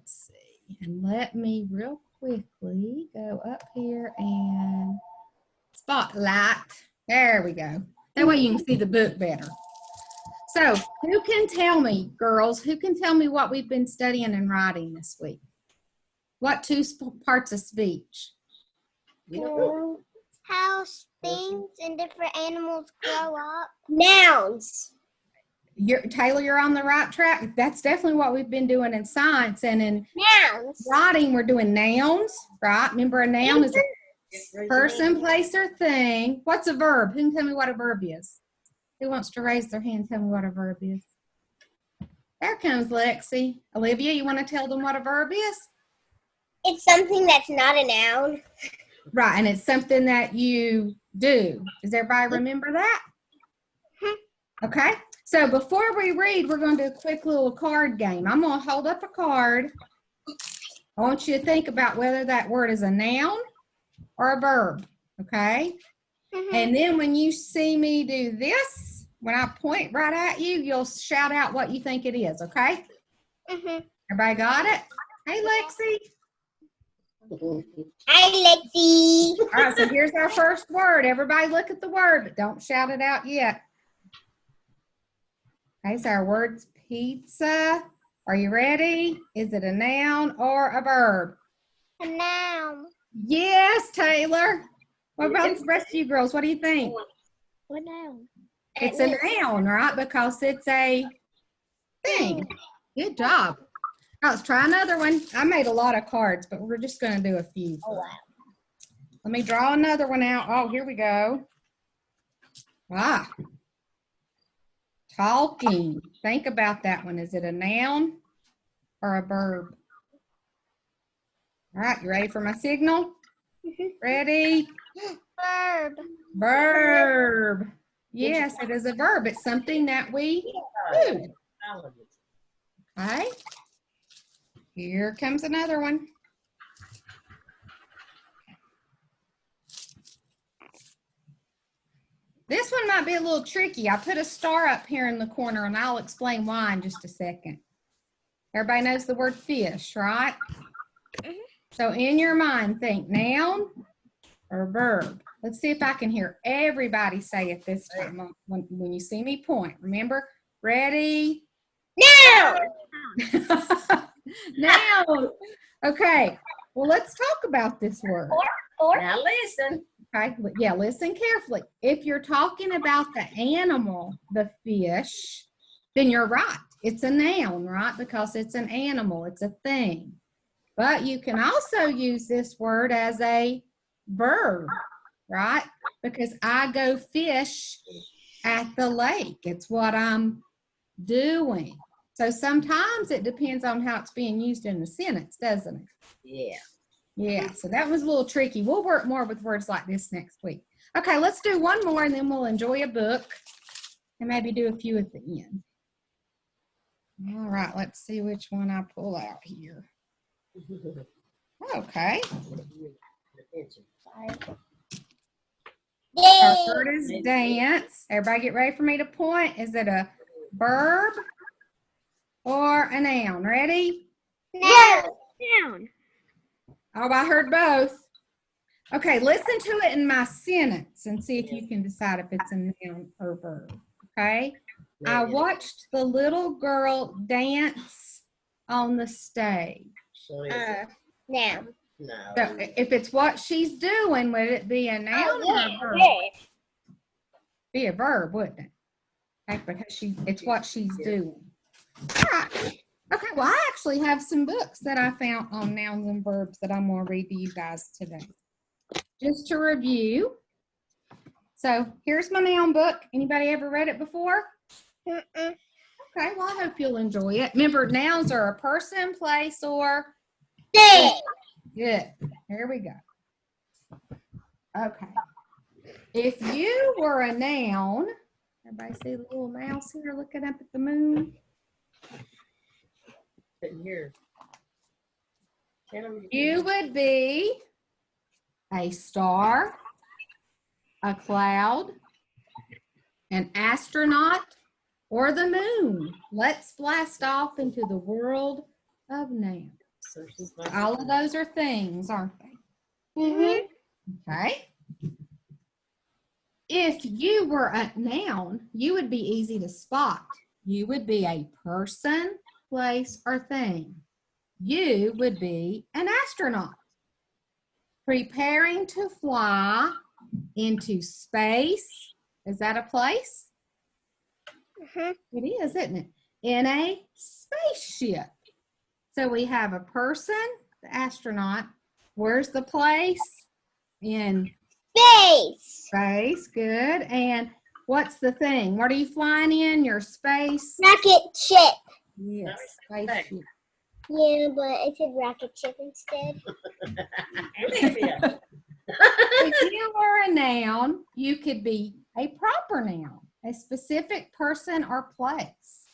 let's see. And let me real quickly go up here and spotlight. There we go. That way you can see the book better. So who can tell me, girls, who can tell me what we've been studying and writing this week? What two parts of speech? How things and different animals grow up. Nouns. Taylor, you're on the right track. That's definitely what we've been doing in science. And in Nouns. writing, we're doing nouns, right? Remember, a noun is a person, place, or thing. What's a verb? Who can tell me what a verb is? Who wants to raise their hand and tell me what a verb is? There comes Lexi. Olivia, you want to tell them what a verb is? It's something that's not a noun. Right, and it's something that you do. Does everybody remember that? Okay, so before we read, we're going to do a quick little card game. I'm going to hold up a card. I want you to think about whether that word is a noun or a verb, okay? And then when you see me do this, when I point right at you, you'll shout out what you think it is, okay? Everybody got it? Hey, Lexi. Hi, Lexi. All right, so here's our first word. Everybody look at the word, but don't shout it out yet. Okay, so our word's pizza. Are you ready? Is it a noun or a verb? A noun. Yes, Taylor. What about the rest of you girls? What do you think? What noun? It's a noun, right? Because it's a thing. Good job. All right, let's try another one. I made a lot of cards, but we're just going to do a few. Oh, wow. Let me draw another one out. Oh, here we go. Ah. Talking. Think about that one. Is it a noun or a verb? All right, you ready for my signal? Ready? Verb. Verb. Yes, it is a verb. It's something that we do. Okay. Here comes another one. This one might be a little tricky. I put a star up here in the corner, and I'll explain why in just a second. Everybody knows the word fish, right? So in your mind, think noun or verb. Let's see if I can hear everybody say it this time when you see me point. Remember? Ready? Noun. Noun. Okay. Well, let's talk about this word. Now listen. Okay. Yeah, listen carefully. If you're talking about the animal, the fish, then you're right. It's a noun, right? Because it's an animal. It's a thing. But you can also use this word as a verb, right? Because I go fish at the lake. It's what I'm doing. So sometimes it depends on how it's being used in the sentence, doesn't it? Yeah. Yeah, so that was a little tricky. We'll work more with words like this next week. Okay, let's do one more and then we'll enjoy a book and maybe do a few at the end. All right, let's see which one I pull out here. Okay. Our word is dance. Everybody get ready for me to point. Is it a verb or a noun? Ready? Noun. Oh, I heard both. Okay, listen to it in my sentence and see if you can decide if it's a noun or verb. Okay? I watched the little girl dance on the stage. Noun. So if it's what she's doing, would it be a noun or a verb? Be a verb, wouldn't it? Okay, because it's what she's doing. All right. Okay, well, I actually have some books that I found on nouns and verbs that I'm going to read to you guys today. Just to review. So here's my noun book. Anybody ever read it before? Okay, well, I hope you'll enjoy it. Remember, nouns are a person, place, or thing. Good. Here we go. Okay. If you were a noun, everybody see the little mouse here looking up at the moon? Here. You would be a star, a cloud, an astronaut, or the moon. Let's blast off into the world of nouns. All of those are things, aren't they? Mm-hmm. Okay. If you were a noun, you would be easy to spot. You would be a person, place, or thing. You would be an astronaut. Preparing to fly into space. Is that a place? Mm-hmm. It is, isn't it? In a spaceship. So we have a person, the astronaut. Where's the place? In Space. space. Good. And what's the thing? What are you flying in? Your space? Rocket ship. Yes, spaceship. Yeah, but I said rocket ship instead. If you were a noun, you could be a proper noun, a specific person or place.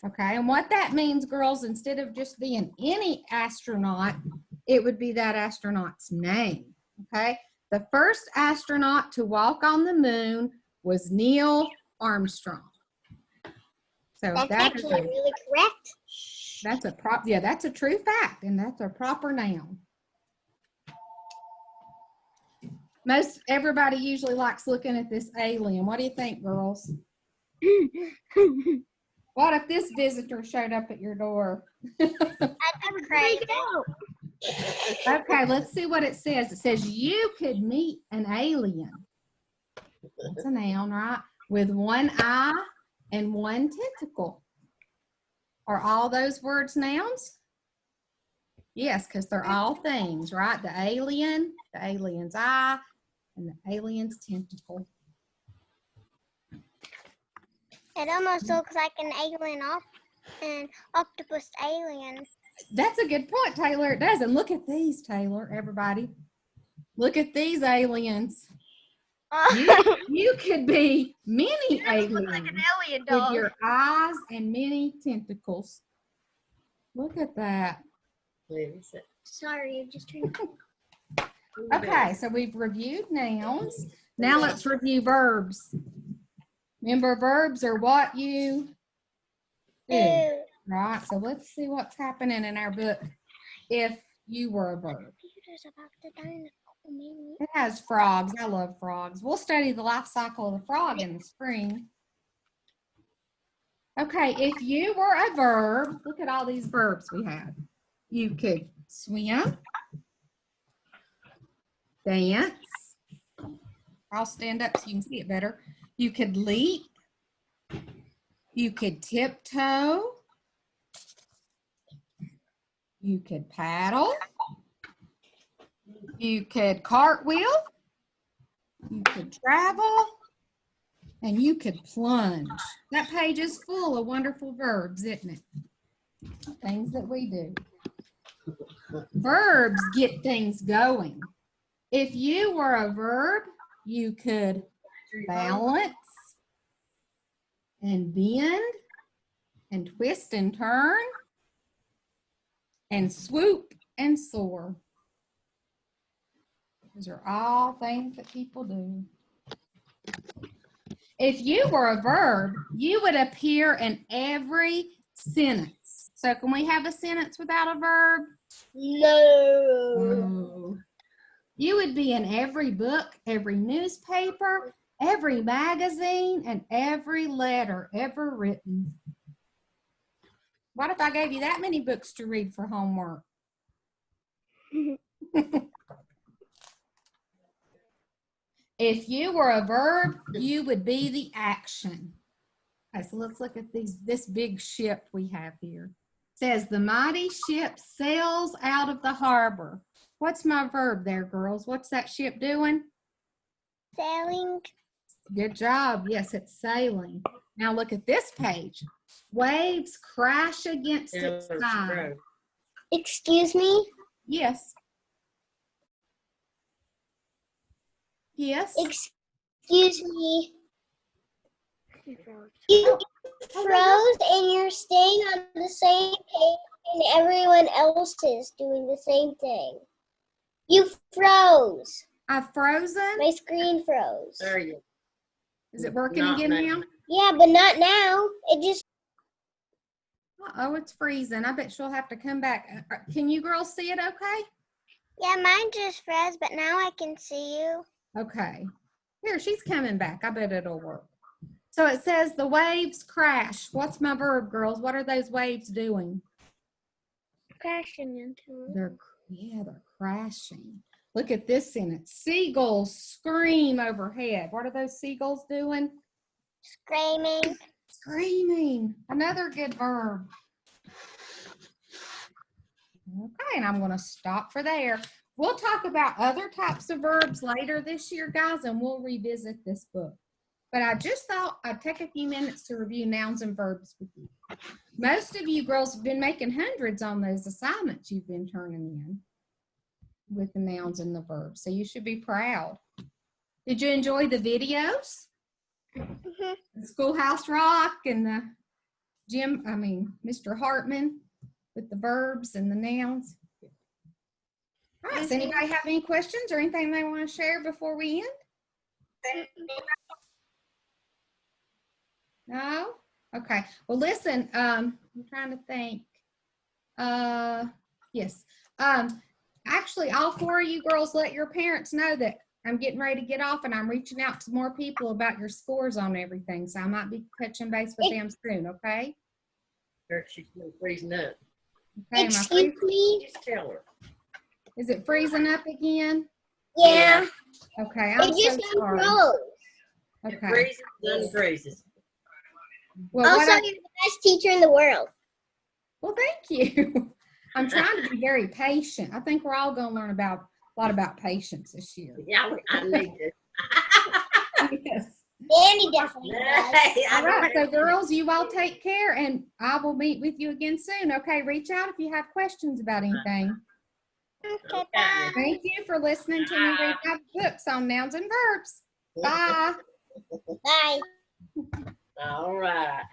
Okay, and what that means, girls, instead of just being any astronaut, it would be that astronaut's name. Okay, the first astronaut to walk on the moon was Neil Armstrong. So That's actually really correct. that's a true fact, and that's a proper noun. Most everybody usually likes looking at this alien. What do you think, girls? What if this visitor showed up at your door? That's crazy. Okay, let's see what it says. It says you could meet an alien. That's a noun, right? With one eye and one tentacle. Are all those words nouns? Yes, because they're all things, right? The alien's eye, and the alien's tentacle. It almost looks like an octopus alien. That's a good point, Taylor. It does. And look at these, Taylor, everybody. Look at these aliens. You could be many aliens like an alien with your eyes and many tentacles. Look at that. Sorry, I'm just trying to... Okay, so we've reviewed nouns. Now let's review verbs. Remember, verbs are what you do, right? So let's see what's happening in our book if you were a verb. It has frogs. I love frogs. We'll study the life cycle of the frog in the spring. Okay, if you were a verb, look at all these verbs we have. You could swim, dance. I'll stand up so you can see it better. You could leap. You could tiptoe. You could paddle. You could cartwheel. You could travel. And you could plunge. That page is full of wonderful verbs, isn't it? Things that we do. Verbs get things going. If you were a verb, you could balance and bend and twist and turn and swoop and soar. Those are all things that people do. If you were a verb, you would appear in every sentence. So can we have a sentence without a verb? No. You would be in every book, every newspaper, every magazine, and every letter ever written. What if I gave you that many books to read for homework? If you were a verb, you would be the action. Okay, so let's look at this big ship we have here. It says the mighty ship sails out of the harbor. What's my verb there, girls? What's that ship doing? Sailing. Good job. Yes, it's sailing. Now look at this page. Waves crash against its side. Excuse me? Yes. Yes. Excuse me. You froze and you're staying on the same page and everyone else is doing the same thing. You froze. I've frozen. My screen froze. There you go. Is it working again now? Yeah, but not now. It just... Uh-oh, it's freezing. I bet she'll have to come back. Can you girls see it okay? Yeah, mine just froze, but now I can see you. Okay. Here, she's coming back. I bet it'll work. So it says the waves crash. What's my verb, girls? What are those waves doing? Crashing into it. They're crashing. Look at this sentence. Seagulls scream overhead. What are those seagulls doing? Screaming. Screaming. Another good verb. Okay, and I'm going to stop for there. We'll talk about other types of verbs later this year, guys, and we'll revisit this book. But I just thought I'd take a few minutes to review nouns and verbs with you. Most of you girls have been making hundreds on those assignments you've been turning in with the nouns and the verbs, so you should be proud. Did you enjoy the videos? Mm-hmm. The Schoolhouse Rock and the Mr. Hartman with the verbs and the nouns. All right, does anybody have any questions or anything they want to share before we end? No? Okay. Well, listen, I'm trying to think. Yes. Actually, all four of you girls let your parents know that I'm getting ready to get off and I'm reaching out to more people about your scores on everything. So I might be touching base with them soon, okay? She's been freezing up. Okay, Excuse me? Just tell her. Is it freezing up again? Yeah. Okay, I'm It just so sorry. unfroze. It Okay. freezes, unfreezes. Well, Also, you're the best teacher in the world. well, thank you. I'm trying to be very patient. I think we're all going to learn a lot about patience this year. Yeah, I need to. Yes. Danny definitely does. All right, so girls, you all take care, and I will meet with you again soon. Okay, reach out if you have questions about anything. Okay, bye. Thank you for listening to me read my books on nouns and verbs. Bye. Bye. All right.